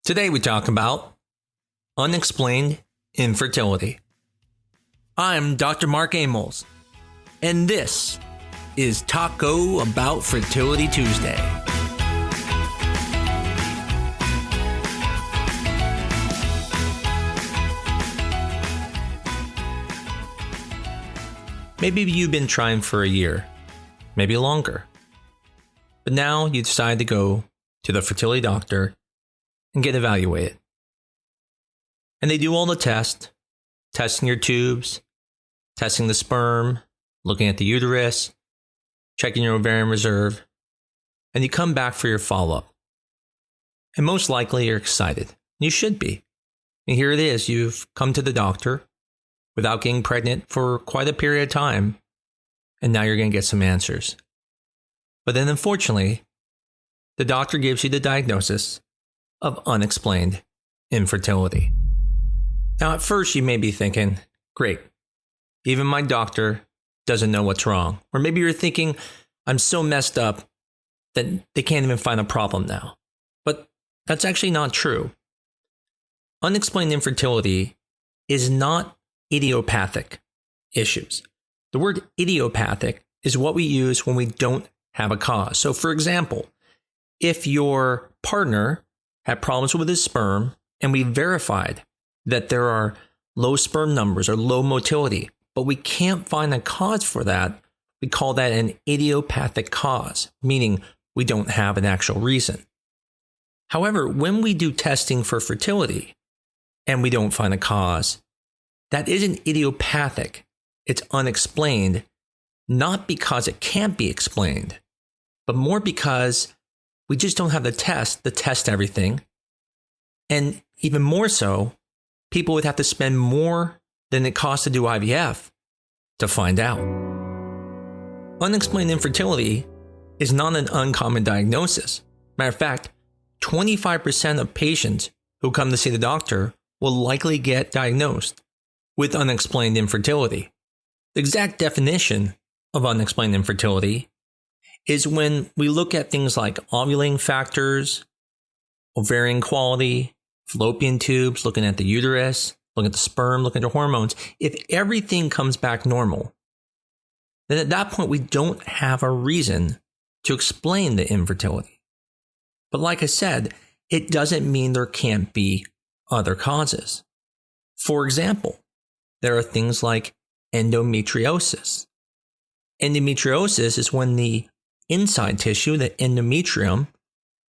Today we talk about unexplained infertility. I'm Dr. Mark Amols, and this is Taco Bout Fertility Tuesday. Maybe you've been trying for a year, maybe longer, but now you decide to go to the fertility doctor and get evaluated. And they do all the tests, testing your tubes, testing the sperm, looking at the uterus, checking your ovarian reserve, and you come back for your follow-up. And most likely you're excited. You should be. And here it is, you've come to the doctor without getting pregnant for quite a period of time, and now you're going to get some answers. But then unfortunately, the doctor gives you the diagnosis of unexplained infertility. Now, at first, you may be thinking, great, even my doctor doesn't know what's wrong. Or maybe you're thinking, I'm so messed up that they can't even find a problem now. But that's actually not true. Unexplained infertility is not idiopathic issues. The word idiopathic is what we use when we don't have a cause. So, for example, if your partner had problems with his sperm, and we verified that there are low sperm numbers or low motility, but we can't find a cause for that, we call that an idiopathic cause, meaning we don't have an actual reason. However, when we do testing for fertility and we don't find a cause, that isn't idiopathic, it's unexplained, not because it can't be explained, but more because we just don't have the test to test everything. And even more so, people would have to spend more than it costs to do IVF to find out. Unexplained infertility is not an uncommon diagnosis. Matter of fact, 25% of patients who come to see the doctor will likely get diagnosed with unexplained infertility. The exact definition of unexplained infertility is when we look at things like ovulating factors, ovarian quality, fallopian tubes, looking at the uterus, looking at the sperm, looking at the hormones. If everything comes back normal, then at that point we don't have a reason to explain the infertility. But like I said, it doesn't mean there can't be other causes. For example, there are things like endometriosis. Endometriosis is when the inside tissue, the endometrium,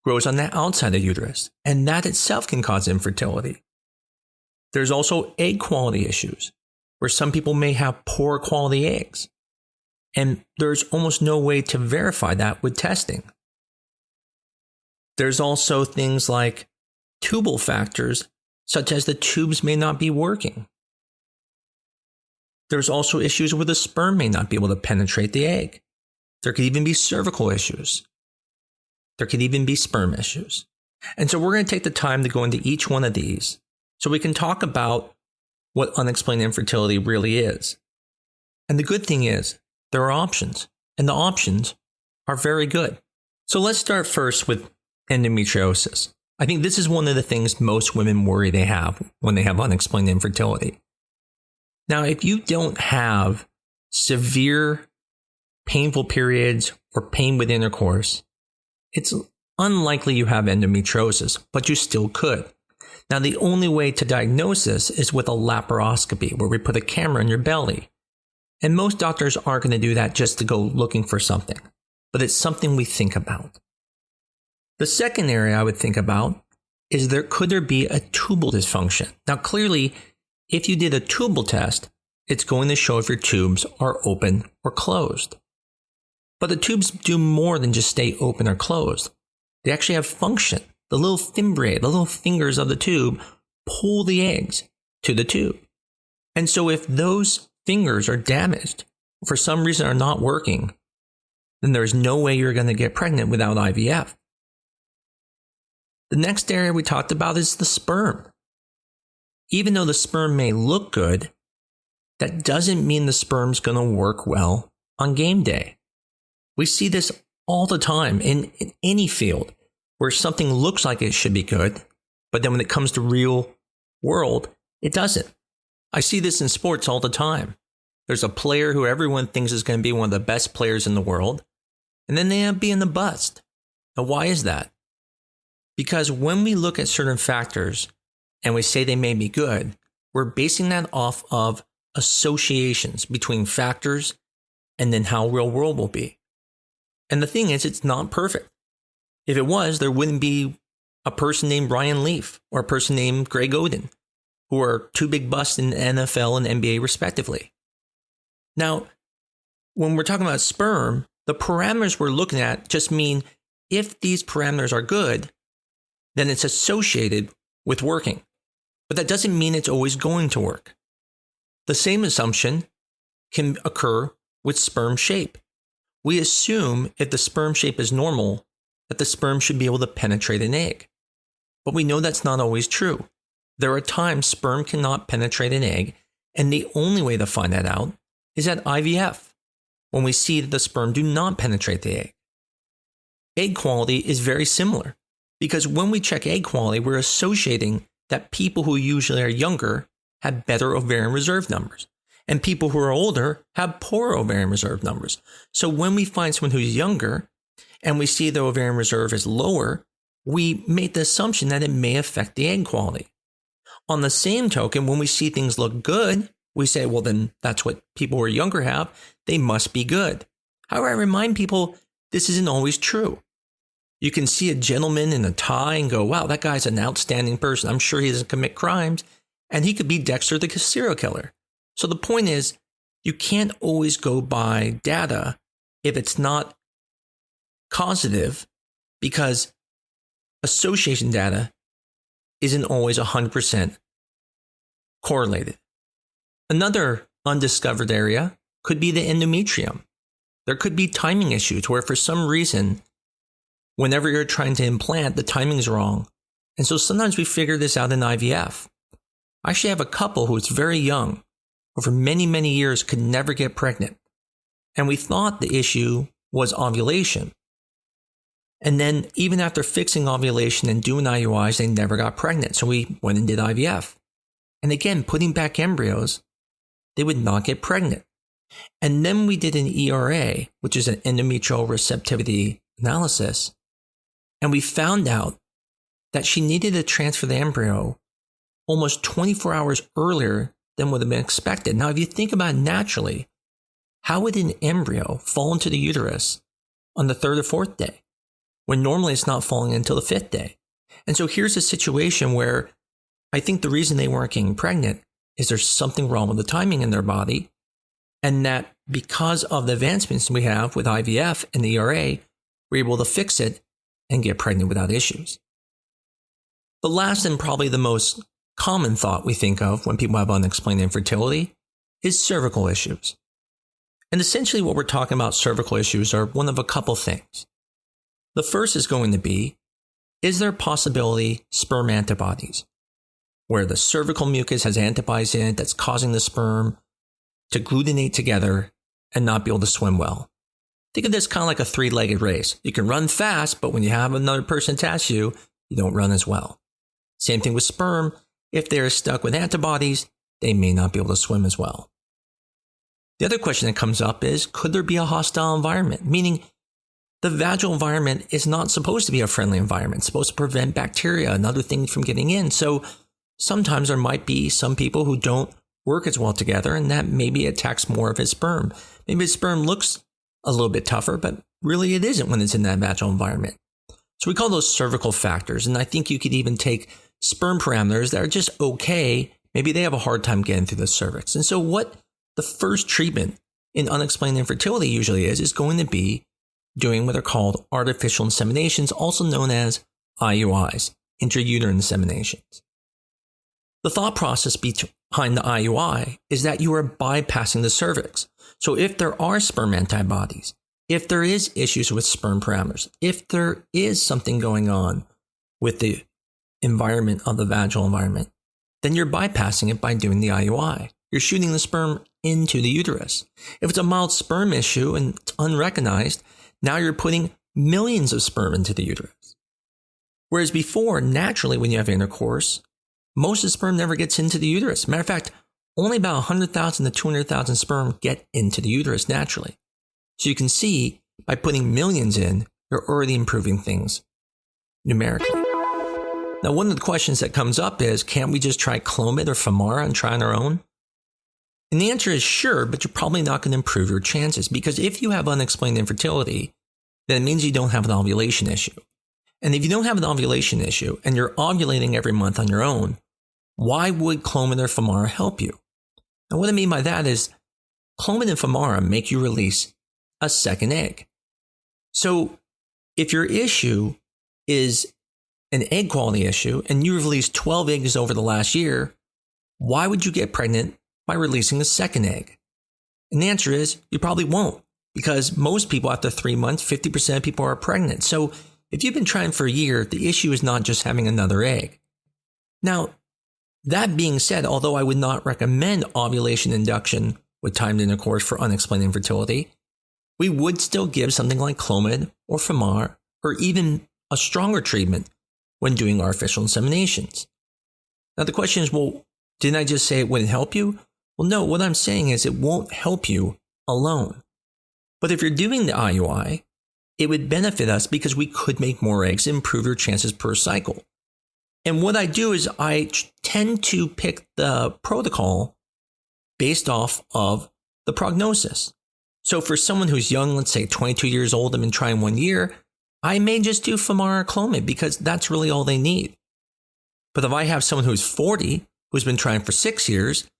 grows on the outside of the uterus, and that itself can cause infertility. There's also egg quality issues, where some people may have poor quality eggs, and there's almost no way to verify that with testing. There's also things like tubal factors, such as the tubes may not be working. There's also issues where the sperm may not be able to penetrate the egg. There could even be cervical issues. There could even be sperm issues. And so we're going to take the time to go into each one of these so we can talk about what unexplained infertility really is. And the good thing is there are options, and the options are very good. So let's start first with endometriosis. I think this is one of the things most women worry they have when they have unexplained infertility. Now, if you don't have severe painful periods or pain with intercourse, it's unlikely you have endometriosis, but you still could. Now, the only way to diagnose this is with a laparoscopy, where we put a camera in your belly. And most doctors aren't going to do that just to go looking for something, but it's something we think about. The second area I would think about is could there be a tubal dysfunction? Now, clearly, if you did a tubal test, it's going to show if your tubes are open or closed. But the tubes do more than just stay open or closed. They actually have function. The little fimbriae, the little fingers of the tube, pull the eggs to the tube. And so if those fingers are damaged, or for some reason are not working, then there's no way you're going to get pregnant without IVF. The next area we talked about is the sperm. Even though the sperm may look good, that doesn't mean the sperm's going to work well on game day. We see this all the time in any field where something looks like it should be good, But then when it comes to real world, it doesn't. I see this in sports all the time. There's a player who everyone thinks is going to be one of the best players in the world, and then they end up being a bust. Now, why is that? Because when we look at certain factors and we say they may be good, we're basing that off of associations between factors and then how real world will be. And the thing is, it's not perfect. If it was, there wouldn't be a person named Ryan Leaf or a person named Greg Oden, who are two big busts in the NFL and NBA respectively. Now, when we're talking about sperm, the parameters we're looking at just mean if these parameters are good, then it's associated with working. But that doesn't mean it's always going to work. The same assumption can occur with sperm shape. We assume if the sperm shape is normal, that the sperm should be able to penetrate an egg. But we know that's not always true. There are times sperm cannot penetrate an egg, and the only way to find that out is at IVF, when we see that the sperm do not penetrate the egg. Egg quality is very similar, because when we check egg quality, we're associating that people who usually are younger have better ovarian reserve numbers, and people who are older have poor ovarian reserve numbers. So when we find someone who's younger, and we see the ovarian reserve is lower, we make the assumption that it may affect the egg quality. On the same token, when we see things look good, we say, well, then that's what people who are younger have. They must be good. However, I remind people this isn't always true. You can see a gentleman in a tie and go, wow, that guy's an outstanding person. I'm sure he doesn't commit crimes. And he could be Dexter the serial killer. So the point is, you can't always go by data if it's not causative, because association data isn't always 100% correlated. Another undiscovered area could be the endometrium. There could be timing issues where for some reason, whenever you're trying to implant, the timing's wrong. And so sometimes we figure this out in IVF. I actually have a couple who is very young, who for many, many years could never get pregnant. And we thought the issue was ovulation. And then even after fixing ovulation and doing IUIs, they never got pregnant. So we went and did IVF. And again, putting back embryos, they would not get pregnant. And then we did an ERA, which is an endometrial receptivity analysis. And we found out that she needed to transfer the embryo almost 24 hours earlier than would have been expected. Now, if you think about it naturally, how would an embryo fall into the uterus on the third or fourth day, when normally it's not falling until the fifth day? And so here's a situation where I think the reason they weren't getting pregnant is there's something wrong with the timing in their body, and that because of the advancements we have with IVF and the ERA, we're able to fix it and get pregnant without issues. The last and probably the most common thought we think of when people have unexplained infertility is cervical issues. And essentially what we're talking about cervical issues are one of a couple things. The first is going to be, is there a possibility sperm antibodies, where the cervical mucus has antibodies in it that's causing the sperm to glutinate together and not be able to swim well? Think of this kind of like a three-legged race. You can run fast, but when you have another person attached to you, you don't run as well. Same thing with sperm. If they're stuck with antibodies, they may not be able to swim as well. The other question that comes up is, could there be a hostile environment? Meaning, the vaginal environment is not supposed to be a friendly environment. It's supposed to prevent bacteria and other things from getting in. So sometimes there might be some people who don't work as well together, and that maybe attacks more of his sperm. Maybe his sperm looks a little bit tougher, but really it isn't when it's in that vaginal environment. So we call those cervical factors. And I think you could even take sperm parameters that are just okay. Maybe they have a hard time getting through the cervix. And so what the first treatment in unexplained infertility usually is going to be doing what are called artificial inseminations, also known as IUIs, intrauterine inseminations. The thought process behind the IUI is that you are bypassing the cervix. So if there are sperm antibodies, if there is issues with sperm parameters, if there is something going on with the environment of the vaginal environment, then you're bypassing it by doing the IUI. You're shooting the sperm into the uterus. If it's a mild sperm issue and it's unrecognized, now you're putting millions of sperm into the uterus. Whereas before, naturally, when you have intercourse, most of the sperm never gets into the uterus. Matter of fact, only about 100,000 to 200,000 sperm get into the uterus naturally. So you can see, by putting millions in, you're already improving things numerically. Now, one of the questions that comes up is, can't we just try Clomid or Femara and try on our own? And the answer is sure, but you're probably not going to improve your chances, because if you have unexplained infertility, then it means you don't have an ovulation issue. And if you don't have an ovulation issue and you're ovulating every month on your own, why would Clomid or Femara help you? And what I mean by that is Clomid and Femara make you release a second egg. So if your issue is an egg quality issue and you released 12 eggs over the last year, why would you get pregnant by releasing a second egg? And the answer is you probably won't, because most people after 3 months, 50% of people are pregnant. So if you've been trying for a year, the issue is not just having another egg. Now, that being said, although I would not recommend ovulation induction with timed intercourse for unexplained infertility, we would still give something like Clomid or Femara, or even a stronger treatment when doing artificial inseminations. Now the question is, well, didn't I just say it wouldn't help you? Well, no, what I'm saying is it won't help you alone. But if you're doing the IUI, it would benefit us because we could make more eggs and improve your chances per cycle. And what I do is I tend to pick the protocol based off of the prognosis. So for someone who's young, let's say 22 years old and been trying 1 year, I may just do Femara or Clomid because that's really all they need. But if I have someone who's 40, who's been trying for 6 years,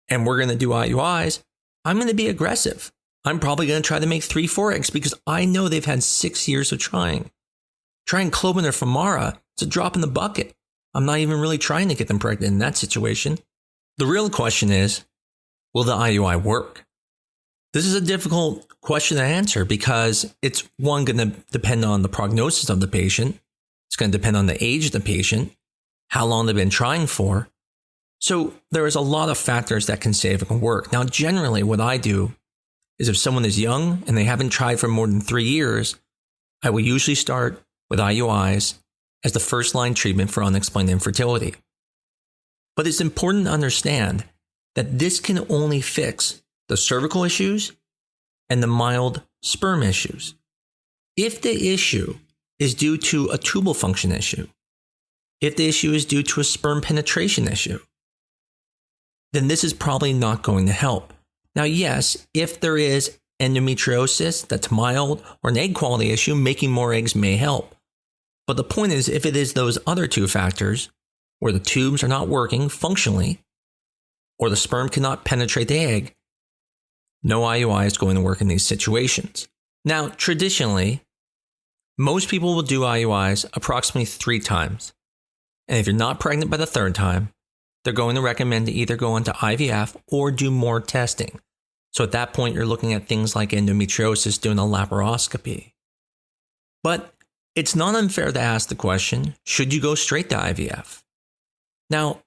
and we're going to do IUIs, I'm going to be aggressive. I'm probably going to try to make 3-4 eggs because I know they've had 6 years of trying. Trying Clomid or Femara, it's a drop in the bucket. I'm not even really trying to get them pregnant in that situation. The real question is, will the IUI work? This is a difficult question to answer because it's one going to depend on the prognosis of the patient. It's going to depend on the age of the patient, how long they've been trying for. So there is a lot of factors that can say if it can work. Now, generally what I do is if someone is young and they haven't tried for more than 3 years, I will usually start with IUIs as the first line treatment for unexplained infertility. But it's important to understand that this can only fix the cervical issues and the mild sperm issues. If the issue is due to a tubal function issue, if the issue is due to a sperm penetration issue, then this is probably not going to help. Now, yes, if there is endometriosis that's mild or an egg quality issue, making more eggs may help. But the point is, if it is those other two factors, where the tubes are not working functionally, or the sperm cannot penetrate the egg, no IUI is going to work in these situations. Now, traditionally, most people will do IUIs approximately 3 times. And if you're not pregnant by the 3rd time, they're going to recommend to either go into IVF or do more testing. So at that point, you're looking at things like endometriosis, doing a laparoscopy. But it's not unfair to ask the question, should you go straight to IVF? Now,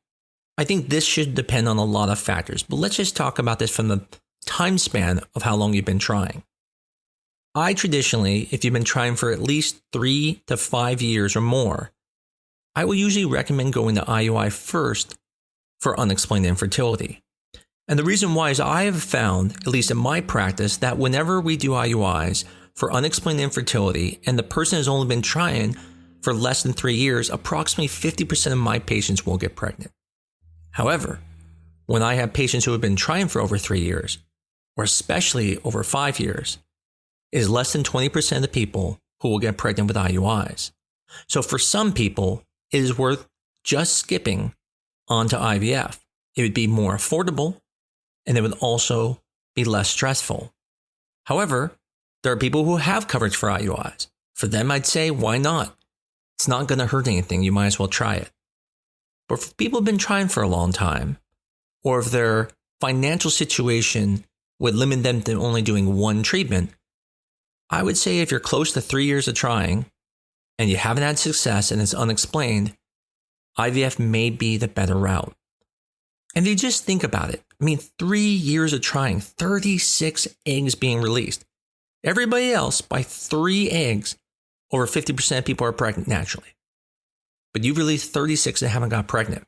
I think this should depend on a lot of factors, but let's just talk about this from the time span of how long you've been trying. I traditionally, if you've been trying for at least 3 to 5 years or more, I will usually recommend going to IUI first for unexplained infertility. And the reason why is I have found, at least in my practice, that whenever we do IUIs for unexplained infertility and the person has only been trying for less than 3 years, approximately 50% of my patients will get pregnant. However, when I have patients who have been trying for over 3 years, or especially over 5 years, it is less than 20% of the people who will get pregnant with IUIs. So for some people, it is worth just skipping onto IVF. It would be more affordable, and it would also be less stressful. However, there are people who have coverage for IUIs. For them, I'd say, why not? It's not going to hurt anything. You might as well try it. But for people who've been trying for a long time, or if their financial situation would limit them to only doing one treatment, I would say if you're close to 3 years of trying and you haven't had success and it's unexplained, IVF may be the better route. And if you just think about it, 3 years of trying, 36 eggs being released. Everybody else, by 3 eggs, over 50% of people are pregnant naturally. but you've released 36 that haven't got pregnant.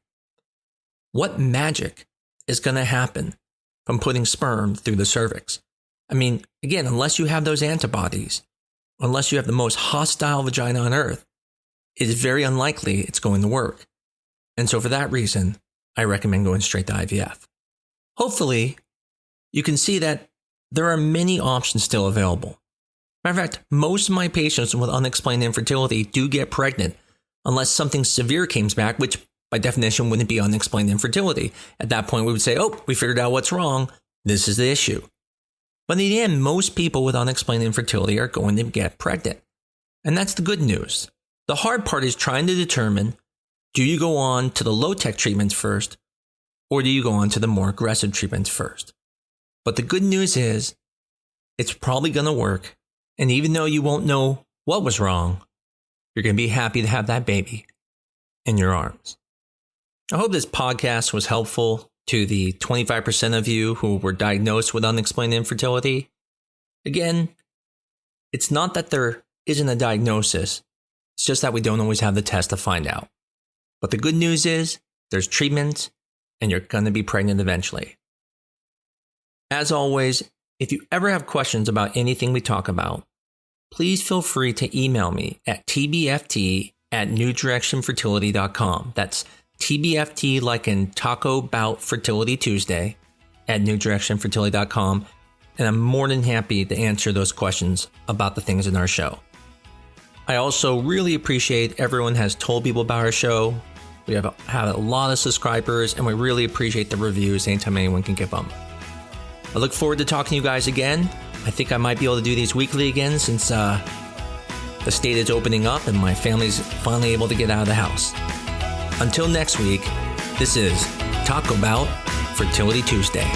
What magic is going to happen from putting sperm through the cervix? I mean, again, unless you have those antibodies, unless you have the most hostile vagina on earth, it is very unlikely it's going to work. And so for that reason, I recommend going straight to IVF. Hopefully, you can see that there are many options still available. Matter of fact, most of my patients with unexplained infertility do get pregnant unless something severe comes back, which by definition wouldn't be unexplained infertility. At that point, we would say, oh, we figured out what's wrong. This is the issue. But in the end, most people with unexplained infertility are going to get pregnant. And that's the good news. The hard part is trying to determine, do you go on to the low-tech treatments first, or do you go on to the more aggressive treatments first? But the good news is, it's probably going to work. And even though you won't know what was wrong, you're going to be happy to have that baby in your arms. I hope this podcast was helpful to the 25% of you who were diagnosed with unexplained infertility. Again, it's not that there isn't a diagnosis. It's just that we don't always have the test to find out. But the good news is there's treatment and you're going to be pregnant eventually. As always, if you ever have questions about anything we talk about, please feel free to email me at tbft@newdirectionfertility.com. That's TBFT like in Taco Bout Fertility Tuesday at newdirectionfertility.com. And I'm more than happy to answer those questions about the things in our show. I also really appreciate everyone has told people about our show. We have had a lot of subscribers, and we really appreciate the reviews anytime anyone can give them. I look forward to talking to you guys again. I think I might be able to do these weekly again since the state is opening up and my family's finally able to get out of the house. Until next week, this is Taco Bout Fertility Tuesday.